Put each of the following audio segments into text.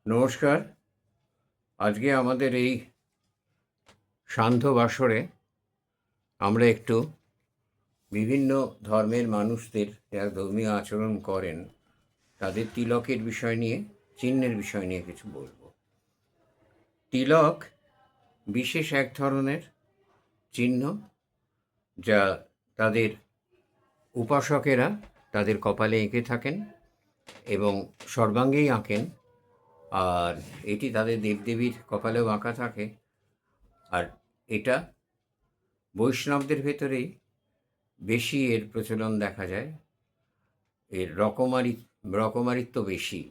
নমস্কার। আজকে আমাদের এই সান্ধ্য বাসরে আমরা একটু বিভিন্ন ধর্মের মানুষদের যারা ধর্মীয় আচরণ করেন তাদের তিলকের বিষয় নিয়ে, চিহ্নের বিষয় নিয়ে কিছু বলবো। তিলক বিশেষ এক ধরনের চিহ্ন যা তাদের উপাসকেরা তাদের কপালে এঁকে থাকেন এবং সর্বাঙ্গেই আঁকেন। আর এটি তাদের দেবদেবীর কপালেও আঁকা থাকে। আর এটা বৈষ্ণবদের ভেতরেই বেশি এর প্রচলন দেখা যায়। এর রকমারিত্ব বেশি,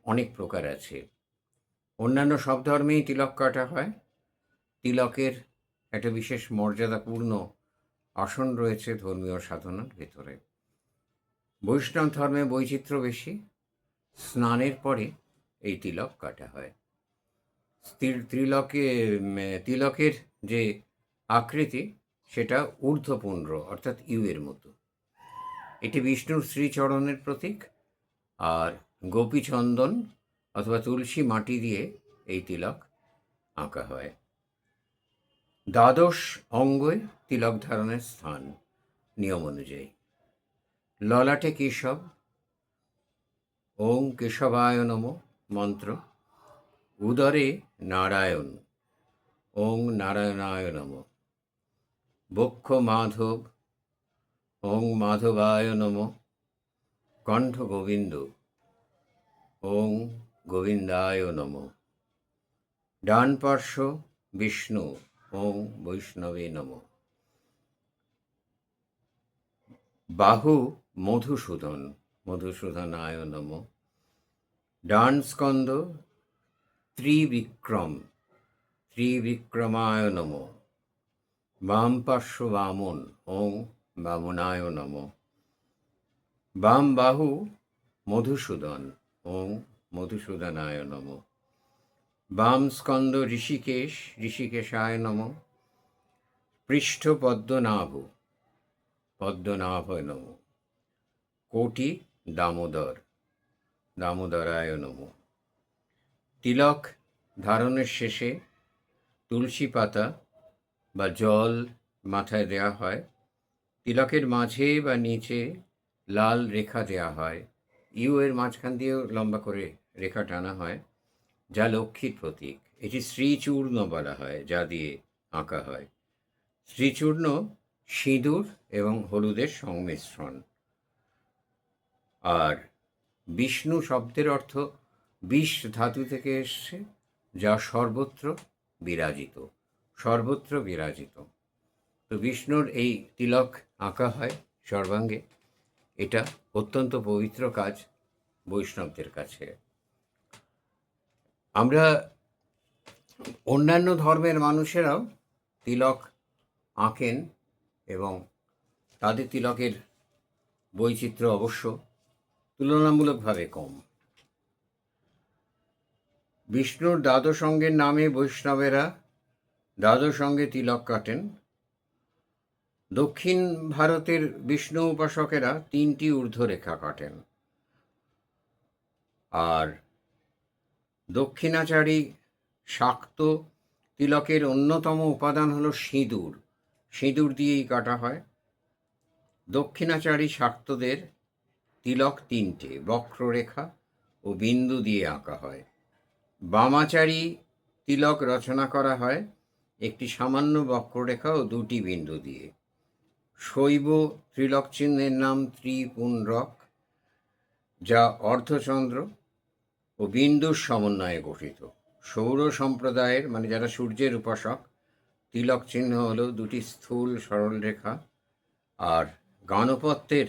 অনেক প্রকার আছে। অন্যান্য সব ধর্মেই তিলক কাটা হয়। তিলকের একটা বিশেষ মর্যাদাপূর্ণ আসন রয়েছে ধর্মীয় সাধনার ভেতরে। বৈষ্ণব ধর্মে বৈচিত্র্য বেশি। স্নানের পরে এই তিলক কাটা হয়। তিলকের যে আকৃতি সেটা ঊর্ধ্বপুণ্ড, অর্থাৎ ইউয়ের মতো। এটি বিষ্ণুর শ্রীচরণের প্রতীক। আর গোপীচন্দন অথবা তুলসী মাটি দিয়ে এই তিলক আঁকা হয়। দ্বাদশ অঙ্গে তিলক ধারণের স্থান নিয়ম অনুযায়ী: ললাটে কেশব, ওং কেশবায় নমঃ মন্ত্র। উদরে নারায়ণ, ওং নারায়ণায় নমঃ। বক্ষ মাধব, ওং মাধবায় নমঃ। কণ্ঠ গোবিন্দ, ওং গোবিন্দায় নমঃ। ডান পার্শ্ব বিষ্ণু, ওং বৈষ্ণবে নমঃ। বাহু মধুসূদন, মধুসূদনায় নমঃ। ডান স্কন্দ ত্রিবিক্রম, ত্রিবিক্রমায় নমঃ। বাম পার্শ্ব বামন, ওং বামনায় নমঃ। বাম বাহু মধুসূদন, ওং মধুসূদনায় নমঃ। বাম স্কন্দ ঋষিকেশ, ঋষিকেশায় নমঃ। পৃষ্ঠ পদ্মনাভ, পদ্মনাভয় নমঃ। কোটি দামোদর, দামোদরায় নমঃ। তিলক ধারণের শেষে তুলসী পাতা বা জল মাথায় দেয়া হয়। তিলকের মাঝে বা নিচে লাল রেখা দেয়া হয়। ইউ এর মাঝখান দিয়েও লম্বা করে রেখা টানা হয়, যা লক্ষ্মীর প্রতীক। এটি শ্রীচূর্ণ বলা হয়, যা দিয়ে আঁকা হয়। শ্রীচূর্ণ সিঁদুর এবং হলুদের সংমিশ্রণ। আর বিষ্ণু শব্দের অর্থ বিষ ধাতু থেকে এসছে, যা সর্বত্র বিরাজিত, সর্বত্র বিরাজিত। তো বিষ্ণুর এই তিলক আঁকা হয় সর্বাঙ্গে। এটা অত্যন্ত পবিত্র কাজ বৈষ্ণবদের কাছে। আমরা অন্যান্য ধর্মের মানুষেরাও তিলক আঁকেন এবং তাদের তিলকের বৈচিত্র্য অবশ্য তুলনামূলকভাবে কম। বিষ্ণুর দ্বাদশ অঙ্গের নামে বৈষ্ণবেরা দ্বাদশ অঙ্গে তিলক কাটেন। দক্ষিণ ভারতের বিষ্ণু উপাসকেরা 3টি ঊর্ধ্বরেখা কাটেন। আর দক্ষিণাচারী শাক্ত তিলকের অন্যতম উপাদান হলো সিঁদুর। সিঁদুর দিয়েই কাটা হয়। দক্ষিণাচারী শাক্তদের তিলক 3টে, বক্ররেখা ও বিন্দু দিয়ে আঁকা হয়। বামাচারী তিলক রচনা করা হয় একটি সামান্য বক্ররেখা ও 2টি বিন্দু দিয়ে। শৈব ত্রিলক চিহ্নের নাম ত্রিপুণ্ডরক, যা অর্ধচন্দ্র ও বিন্দুর সমন্বয়ে গঠিত। সৌর সম্প্রদায়ের, মানে যারা সূর্যের উপাসক, তিলক চিহ্ন হলো 2টি স্থূল সরল রেখা। আর গাণপত্যের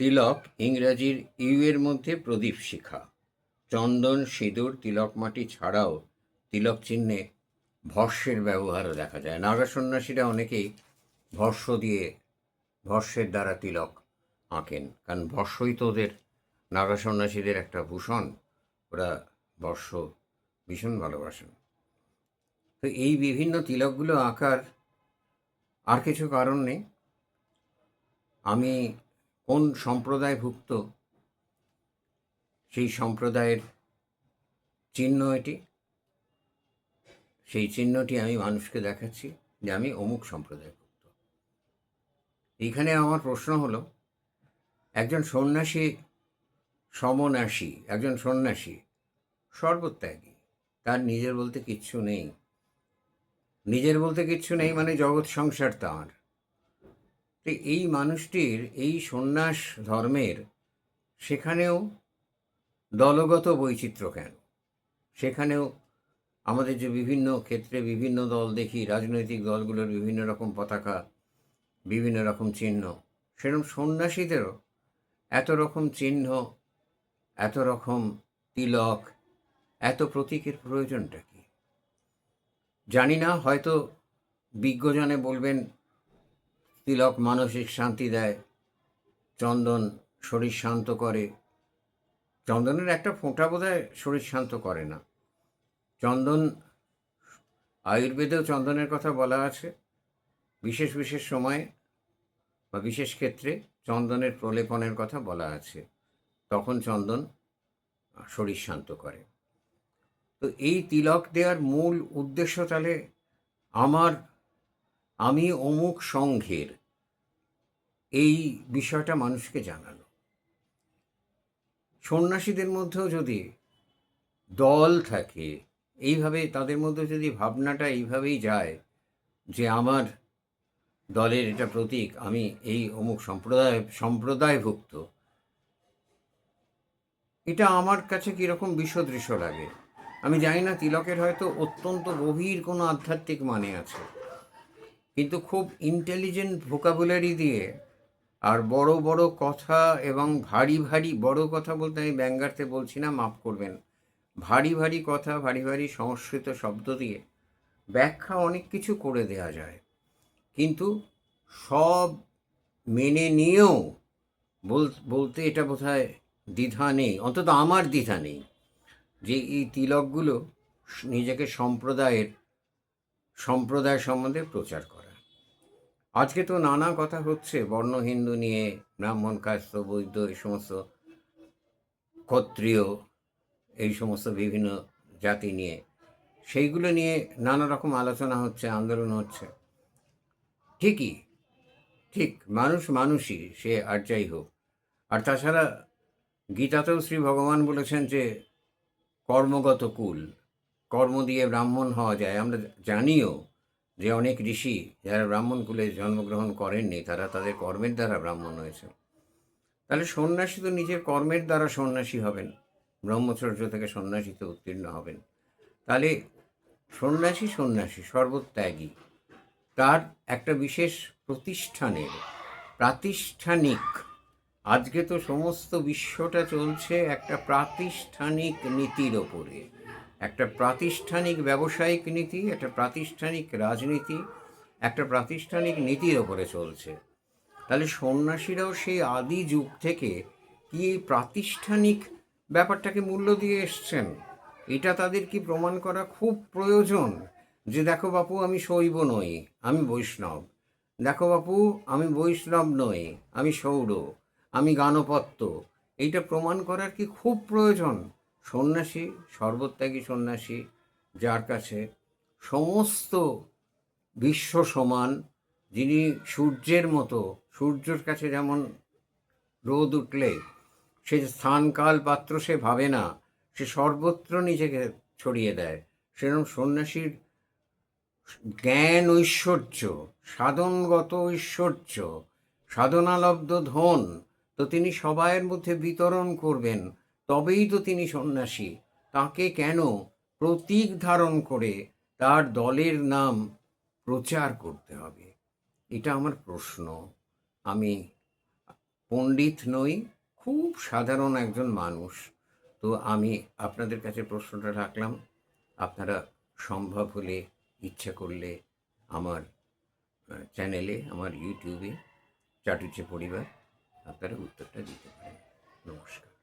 তিলক ইংরাজির ইউ এর মধ্যে প্রদীপ শিখা। চন্দন, সিঁদুর, তিলক মাটি ছাড়াও তিলক চিহ্নে ভস্যের ব্যবহারও দেখা যায়। নাগা সন্ন্যাসীরা অনেকেই ভস্যের দ্বারা তিলক আঁকেন, কারণ ভস্যই তো ওদের, নাগা সন্ন্যাসীদের একটা ভূষণ। ওরা ভস্য ভীষণ ভালোবাসেন। তো এই বিভিন্ন তিলকগুলো আঁকার আর কিছু কারণ নেই। আমি কোন সম্প্রদায়ভুক্ত সেই সম্প্রদায়ের চিহ্ন এটি। সেই চিহ্নটি আমি মানুষকে দেখাচ্ছি যে আমি অমুক সম্প্রদায়ভুক্ত। এইখানে আমার প্রশ্ন হলো, একজন সন্ন্যাসী সমন্যাসী, একজন সন্ন্যাসী সর্বত্যাগী, তার নিজের বলতে কিচ্ছু নেই। নিজের বলতে কিচ্ছু নেই মানে জগৎ সংসার তাঁর। তো এই মানুষটির এই সন্ন্যাস ধর্মের সেখানেও দলগত বৈচিত্র্য কেন? সেখানেও আমাদের যে বিভিন্ন ক্ষেত্রে বিভিন্ন দল দেখি, রাজনৈতিক দলগুলোর বিভিন্ন রকম পতাকা, বিভিন্ন রকম চিহ্ন, সেরকম সন্ন্যাসীদেরও এত রকম চিহ্ন, এত রকম তিলক, এত প্রতীকের প্রয়োজনটা কি? জানি না, হয়তো বিজ্ঞজনে বলবেন তিলক মানসিক শান্তি দেয়, চন্দন শরীর শান্ত করে। চন্দনের একটা ফোঁটা বোধহয় শরীর শান্ত করে না। চন্দন, আয়ুর্বেদেও চন্দনের কথা বলা আছে, বিশেষ বিশেষ সময়ে বা বিশেষ ক্ষেত্রে চন্দনের প্রলেপনের কথা বলা আছে, তখন চন্দন শরীর শান্ত করে। তো এই তিলক দেওয়ার মূল উদ্দেশ্য তাহলে আমি অমুক সংঘের, এই বিষয়টা মানুষকে জানানো। সন্ন্যাসীদের মধ্যেও যদি দল থাকে, এইভাবে তাদের মধ্যে যদি ভাবনাটা এইভাবেই যায় যে আমার দলের এটা প্রতীক, আমি এই অমুক সম্প্রদায়ভুক্ত, এটা আমার কাছে কীরকম বিসদৃশ্য লাগে। আমি জানি না, তিলকের হয়তো অত্যন্ত গভীর কোনো আধ্যাত্মিক মানে আছে, কিন্তু খুব ইন্টেলিজেন্ট ভোকাবুলারি দিয়ে আর বড় বড় কথা এবং ভারী ভারী, বড় কথা বলতে আমি ব্যঙ্গার্থে বলছি না, মাফ করবেন, ভারী ভারী কথা, ভারী ভারী সংস্কৃত শব্দ দিয়ে ব্যাখ্যা অনেক কিছু করে দেয়া যায়। কিন্তু সব মেনে নিয়েও বলতে এটা বোধহয় দ্বিধা নেই, অন্তত আমার দ্বিধা নেই, যে এই তিলকগুলো নিজেকে সম্প্রদায় সম্বন্ধে প্রচার করা। আজকে তো নানা কথা হচ্ছে বর্ণ হিন্দু নিয়ে, ব্রাহ্মণ, কায়স্থ, বৈদ্য, এই সমস্ত ক্ষত্রিয়, এই সমস্ত বিভিন্ন জাতি নিয়ে, সেইগুলো নিয়ে নানা রকম আলোচনা হচ্ছে, আন্দোলন হচ্ছে। ঠিকই, ঠিক, মানুষ মানুষই, সে আর যাই হোক। আর তাছাড়া গীতাতেও শ্রী ভগবান বলেছেন যে কর্মগত কুল, কর্ম দিয়ে ব্রাহ্মণ হওয়া যায়। আমরা জানিও যে অনেক ঋষি যারা ব্রাহ্মণ কুলে জন্মগ্রহণ করেননি, তারা তাদের কর্মের দ্বারা ব্রাহ্মণ হয়েছে। তাহলে সন্ন্যাসী তো নিজের কর্মের দ্বারা সন্ন্যাসী হবেন, ব্রহ্মচর্য থেকে সন্ন্যাসীতে উত্তীর্ণ হবেন। তাহলে সন্ন্যাসী সর্বত্যাগী, তার একটা বিশেষ প্রাতিষ্ঠানিক, আজকে তো সমস্ত বিশ্বটা চলছে একটা প্রাতিষ্ঠানিক নীতির ওপরে, একটা প্রাতিষ্ঠানিক ব্যবসায়িক নীতি, একটা প্রাতিষ্ঠানিক রাজনীতি, একটা প্রাতিষ্ঠানিক নীতির ওপরে চলছে। তাহলে সন্ন্যাসীরাও সেই আদি যুগ থেকে কি এই প্রাতিষ্ঠানিক ব্যাপারটাকে মূল্য দিয়ে এসছেন? এটা তাদের কি প্রমাণ করা খুব প্রয়োজন যে দেখো বাপু, আমি শৈব নই, আমি বৈষ্ণব। দেখো বাপু, আমি বৈষ্ণব নই, আমি সৌর, আমি গানপত্য। এইটা প্রমাণ করার কি খুব প্রয়োজন? সন্ন্যাসী, সর্বত্যাগী সন্ন্যাসী, যার কাছে সমস্ত বিশ্ব সমান, যিনি সূর্যের মতো, সূর্যের কাছে যেমন রোদ উঠলে সে স্থানকাল পাত্র সে ভাবে না, সে সর্বত্র নিজেকে ছড়িয়ে দেয়, সেরকম সন্ন্যাসীর জ্ঞান ঐশ্বর্য, সাধনগত ঐশ্বর্য, সাধনালব্ধ ধন তো তিনি সবাইয়ের মধ্যে বিতরণ করবেন, তবেই তো তিনি সন্ন্যাসী। তাকে কেন প্রতীক ধারণ করে তার দলের নাম প্রচার করতে হবে? এটা আমার প্রশ্ন। আমি পণ্ডিত নই, খুব সাধারণ একজন মানুষ। তো আমি আপনাদের কাছে প্রশ্নটা রাখলাম, আপনারা সম্ভব হলে, ইচ্ছা করলে আমার চ্যানেলে, আমার ইউটিউবে চাটুজ্জে পরিবার, আপনারা উত্তরটা দিতে পারেন। নমস্কার।